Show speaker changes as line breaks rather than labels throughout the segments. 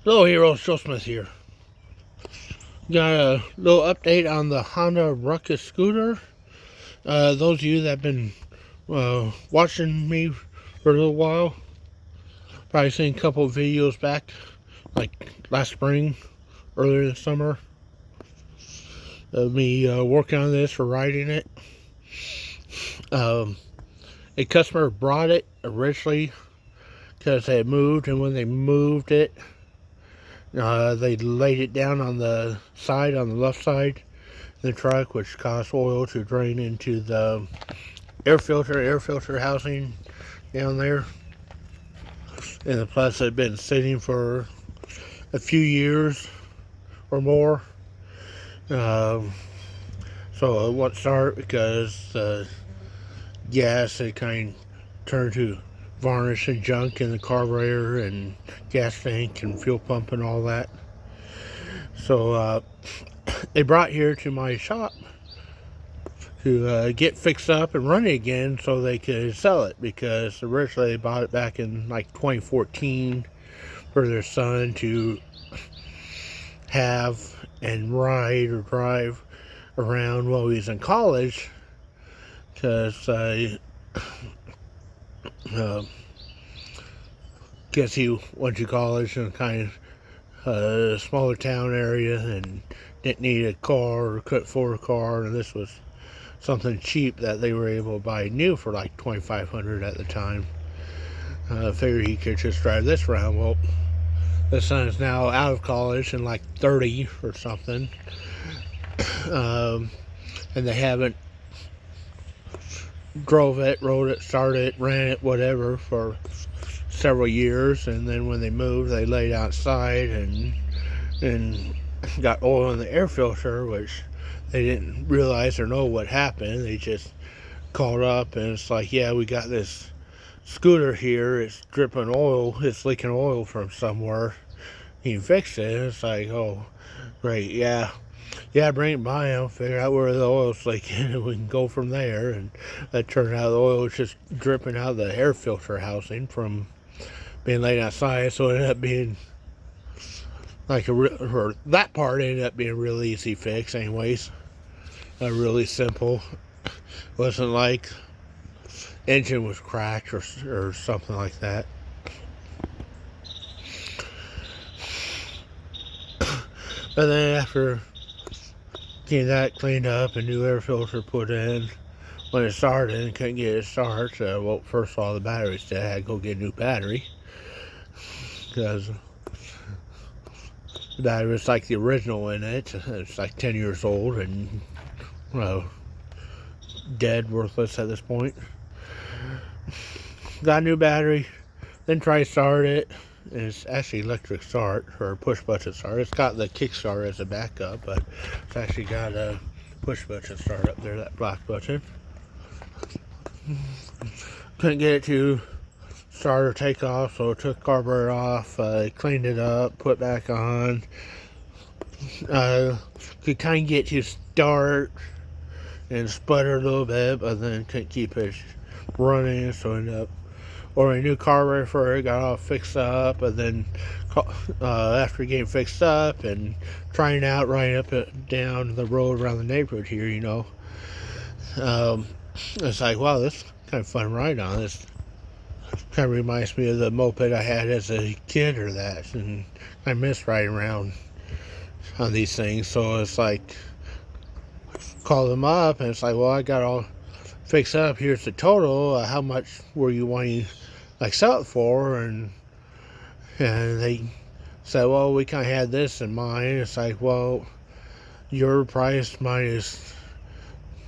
Hello Heroes, Joe Smith here. Got a little update on the Honda Ruckus scooter. Those of you that have been watching me for a little while, probably seen a couple of videos back, like last spring, earlier this summer, of me working on this or riding it. A customer brought it originally because they had moved, and when they moved it, they laid it down on the side, on the left side of the truck, which caused oil to drain into the air filter housing down there. And plus, it had been sitting for a few years or more. So it wouldn't start because gas had kind of turned to varnish and junk in the carburetor and gas tank and fuel pump and all that. So they brought here to my shop to get fixed up and running again so they could sell it, because originally they bought it back in like 2014 for their son to have and ride or drive around while he was in college, because guess he went to college in kind of a smaller town area and didn't need a car or couldn't afford a car, and this was something cheap that they were able to buy new for like $2,500 at the time. Figured he could just drive this around. Well, the son is now out of college and like 30 or something, and they haven't drove it, rode it, started it, ran it, whatever, for several years. And then when they moved, they laid outside and got oil in the air filter, which they didn't realize or know what happened. They just called up and it's like, yeah, we got this scooter here, it's dripping oil, it's leaking oil from somewhere, you can fix it. And it's like, oh great, yeah, bring it by and figure out where the oil's leaking and we can go from there. And it turned out the oil was just dripping out of the air filter housing from being laid outside. So it ended up being like that part ended up being a real easy fix anyways. Really simple. Wasn't like engine was cracked or something like that. But then after getting that cleaned up, a new air filter put in, when it started and couldn't get it to start, well, first of all, the battery's dead. I had to go get a new battery, because the battery was like the original in it. It's like 10 years old and dead, worthless at this point. Got a new battery, then tried to start it. It's actually electric start, or push button start. It's got the kickstart as a backup, but it's actually got a push button start up there, that black button. Couldn't get it to start or take off, so I took the carburetor off, cleaned it up, put it back on. Could kind of get to start and sputter a little bit, but then couldn't keep it running, so I ended up ordering a new carburetor for it, got all fixed up. And then after getting fixed up and trying out riding up and down the road around the neighborhood here, it's like, wow, this is kind of fun ride on this. Kind of reminds me of the moped I had as a kid or that, and I miss riding around on these things. So it's like, call them up and it's like, well, I got all fixed up, here's the total, how much were you wanting like sell it for? And they said, well, we kind of had this in mind. It's like, well, your price minus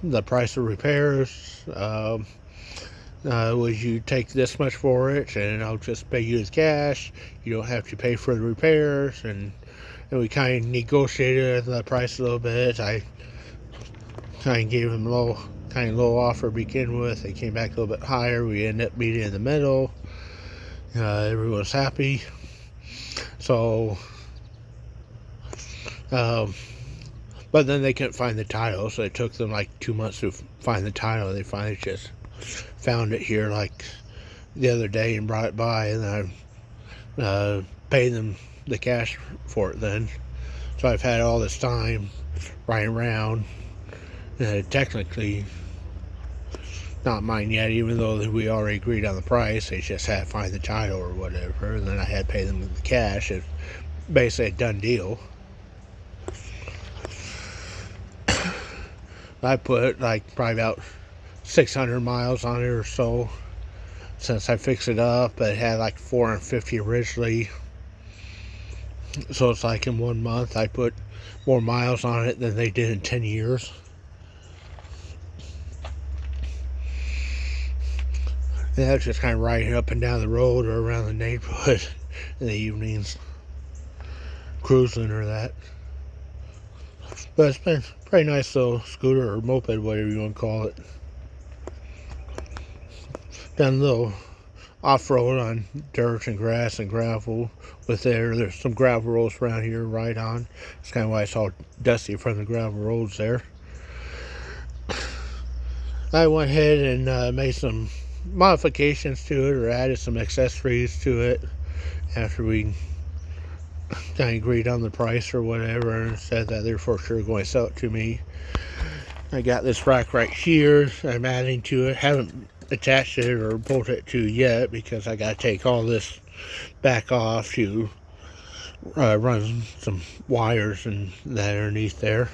the price of repairs, would you take this much for it and I'll just pay you as cash, you don't have to pay for the repairs. And we kind of negotiated the price a little bit. I kind of gave them a low offer to begin with. They came back a little bit higher. We ended up meeting in the middle. Everyone's happy. So, but then they couldn't find the title, so it took them like 2 months to find the title. They finally just found it here like the other day and brought it by, and I paid them the cash for it then. So I've had all this time riding around. Technically not mine yet, even though we already agreed on the price. They just had to find the title or whatever, and then I had to pay them the cash. It's basically a done deal. I put like probably about 600 miles on it or so since I fixed it up. It had like 450 originally, so it's like in 1 month I put more miles on it than they did in 10 years. And that's just kind of riding up and down the road or around the neighborhood in the evenings, cruising or that. But it's been a pretty nice little scooter or moped, whatever you want to call it. Done a little off-road on dirt and grass and gravel with there's some gravel roads around here to ride on. That's kind of why it's all dusty from the gravel roads there. I went ahead and made some modifications to it, or added some accessories to it after we kind of agreed on the price or whatever, and said that they're for sure going to sell it to me. I got this rack right here I'm adding to it. Haven't attached it or bolted it to yet because I got to take all this back off to run some wires and that underneath there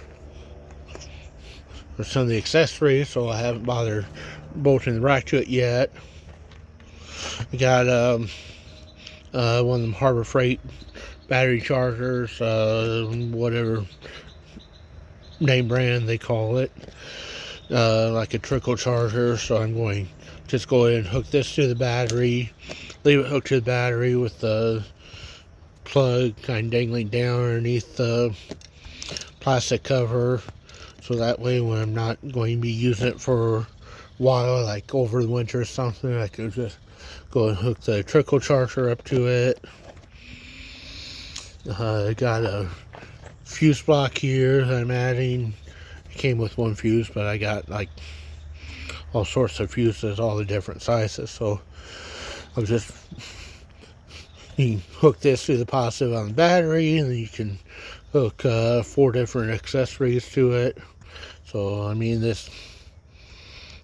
for some of the accessories, so I haven't bothered bolting the rack to it yet. I got one of them Harbor Freight battery chargers, whatever name brand they call it, like a trickle charger. So I'm going to just go ahead and hook this to the battery, leave it hooked to the battery with the plug kind of dangling down underneath the plastic cover, so that way when I'm not going to be using it for a while, like over the winter or something, I could just go and hook the trickle charger up to it. I got a fuse block here that I'm adding. It came with one fuse, but I got like all sorts of fuses, all the different sizes, so I'll just, you can hook this to the positive on the battery, and then you can hook 4 different accessories to it. So I mean, this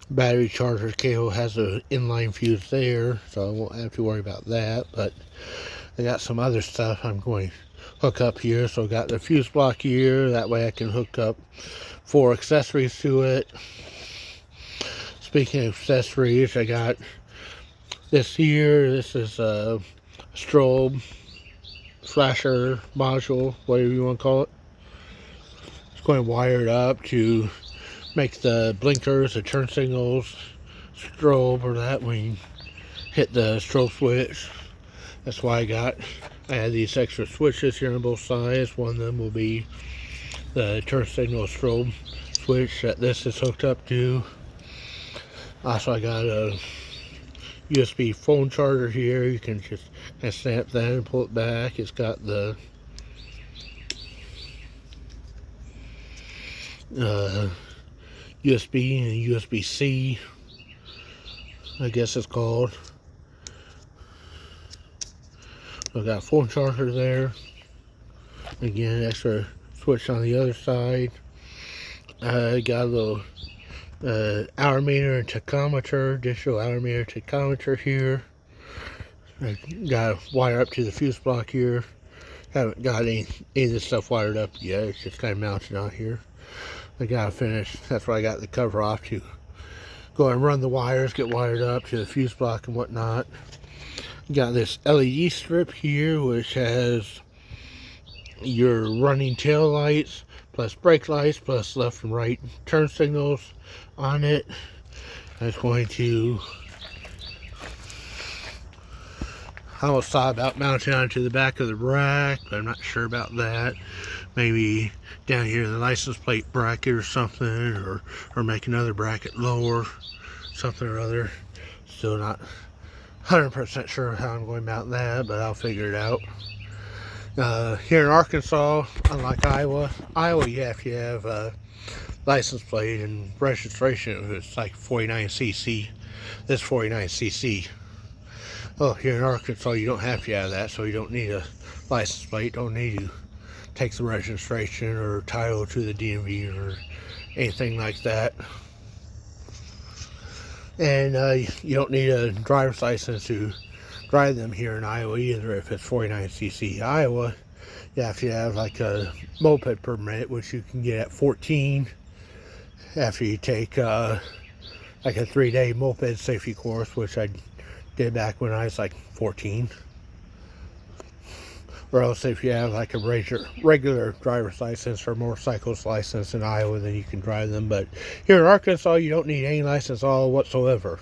battery charger cable has an inline fuse there, so I won't have to worry about that. But I got some other stuff I'm going to hook up here. So I got the fuse block here, that way I can hook up 4 accessories to it. Speaking of accessories, I got this here. This is a strobe flasher module, whatever you want to call it. It's going to wire it up to make the blinkers, the turn signals, strobe, or that when you hit the strobe switch. That's why I had these extra switches here on both sides. One of them will be the turn signal strobe switch that this is hooked up to. Also, I got a USB phone charger here. You can just snap that and pull it back. It's got the USB and USB-C, I guess it's called. So I got a phone charger there. Again, extra switch on the other side. I got a little hour meter and tachometer, digital hour meter tachometer here. I got a wire up to the fuse block here. Haven't got any of this stuff wired up yet. It's just kind of mounted on here. I gotta finish. That's why I got the cover off to go and run the wires, get wired up to the fuse block and whatnot. Got this LED strip here, which has your running tail lights, plus brake lights, plus left and right turn signals on it. I was going to, I almost thought about mounting onto the back of the rack, but I'm not sure about that. Maybe down here in the license plate bracket or something, or make another bracket lower, something or other. Still not 100% sure how I'm going to mount that, but I'll figure it out. Here in Arkansas, unlike Iowa, you have to have a license plate and registration. It's like 49cc. This 49cc. Oh, here in Arkansas, you don't have to have that, so you don't need a license plate. Don't need to take the registration or title to the DMV or anything like that. And you don't need a driver's license to drive them here in Iowa either. If it's 49cc Iowa, you have to have like a moped permit, which you can get at 14 after you take like a 3-day moped safety course, which I did back when I was like 14. Or else if you have like a regular driver's license or motorcycles license in Iowa, then you can drive them. But here in Arkansas, you don't need any license at all whatsoever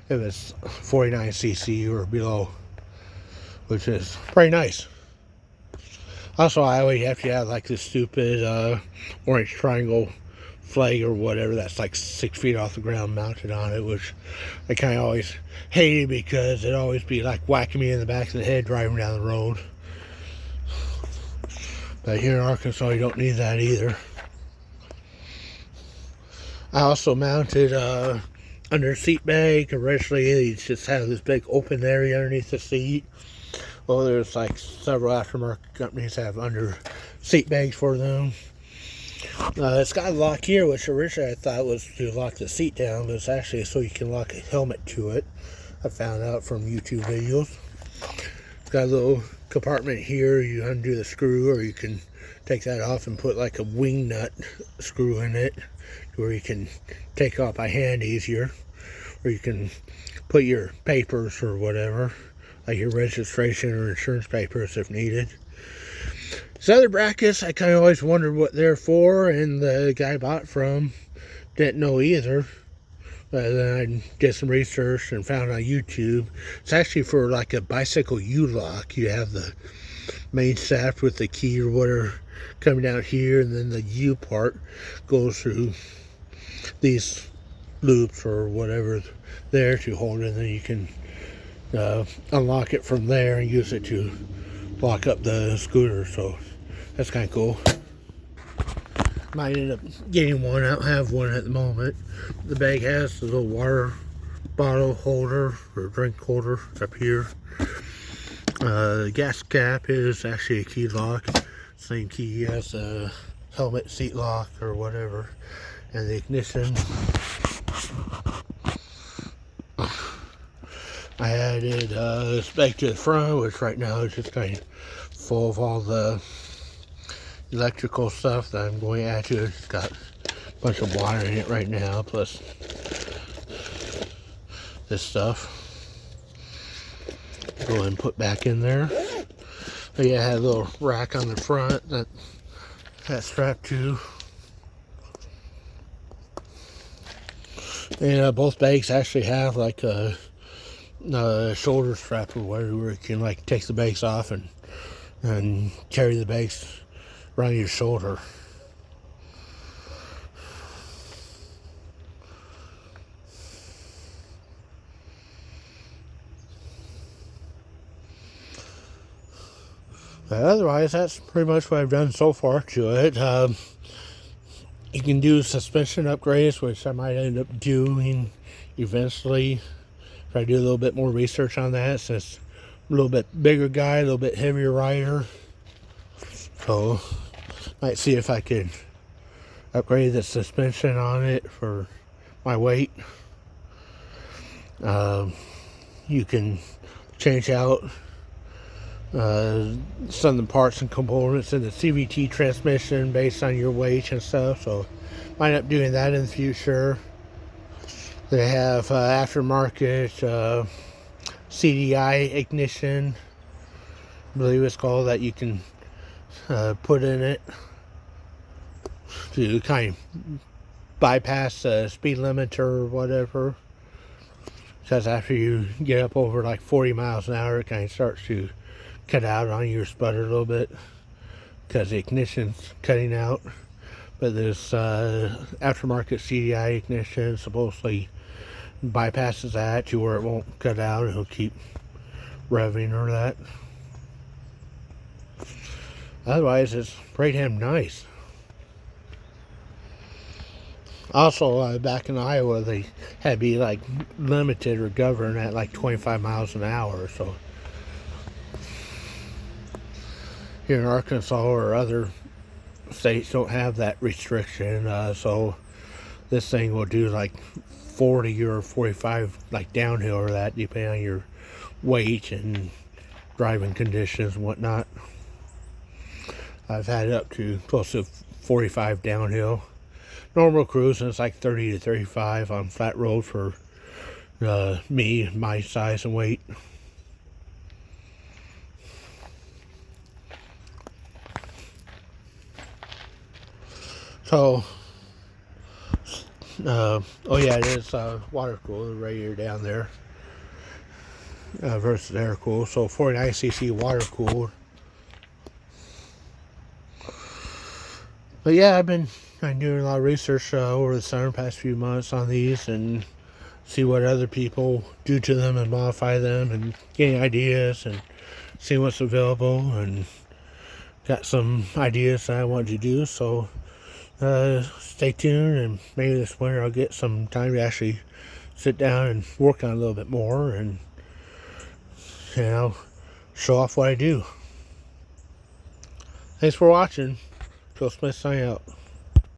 if it's 49cc or below, which is pretty nice. Also, Iowa, you have to have like this stupid orange triangle flag or whatever that's like 6 feet off the ground mounted on it, which I kind of always hated because it'd always be like whacking me in the back of the head driving down the road. But here in Arkansas, you don't need that either. I also mounted under seat bag. Originally, you just have this big open area underneath the seat. Well, there's like several aftermarket companies that have under seat bags for them. It's got a lock here, which originally I thought was to lock the seat down, but it's actually so you can lock a helmet to it. I found out from YouTube videos. It's got a little compartment here. You undo the screw, or you can take that off and put like a wing nut screw in it, where you can take off by hand easier, or you can put your papers or whatever, like your registration or insurance papers if needed. These other brackets, I kind of always wondered what they're for, and the guy I bought from didn't know either. But then I did some research and found on YouTube, it's actually for like a bicycle U-lock. You have the main shaft with the key or whatever coming down here, and then the U part goes through these loops or whatever there to hold it, and then you can unlock it from there and use it to lock up the scooter. So that's kind of cool. Might end up getting one. I don't have one at the moment. The bag has a little water bottle holder or drink holder up here. The gas cap is actually a key lock. Same key as a helmet seat lock or whatever. And the ignition, I added this bag to the front, which right now is just kind of full of all the electrical stuff that I'm going to add to it. It's got a bunch of water in it right now, plus this stuff. Go ahead and put back in there. But yeah, I had a little rack on the front that's strapped to. And both bags actually have like a shoulder strap or whatever, where you can like take the bags off and carry the bags around your shoulder. But otherwise, that's pretty much what I've done so far to it. You can do suspension upgrades, which I might end up doing eventually if I do a little bit more research on that, since I'm a little bit bigger guy, a little bit heavier rider. So might see if I could upgrade the suspension on it for my weight. You can change out some of the parts and components in the CVT transmission based on your weight and stuff, so might end up doing that in the future. They have aftermarket CDI ignition, I believe it's called, that you can put in it to kind of bypass the speed limit or whatever, because after you get up over like 40 miles an hour, it kind of starts to cut out on your sputter a little bit because the ignition's cutting out. But this aftermarket CDI ignition supposedly bypasses that to where it won't cut out, and it'll keep revving or that. Otherwise, it's pretty damn nice. Also, back in Iowa, they had to be like limited or governed at like 25 miles an hour. So here in Arkansas or other states don't have that restriction. So this thing will do like 40 or 45 like downhill or that, depending on your weight and driving conditions and whatnot. I've had it up to close to 45 downhill. Normal cruising is like 30 to 35 on flat road for me, my size and weight. So, oh yeah, it is water cooled, the radiator down there versus air cooled. So 49cc water cooled. But yeah, I've been doing a lot of research over the summer, past few months on these, and see what other people do to them and modify them, and getting ideas and see what's available, and got some ideas that I want to do. So stay tuned, and maybe this winter I'll get some time to actually sit down and work on it a little bit more, and show off what I do. Thanks for watching. Phil Smith signing out.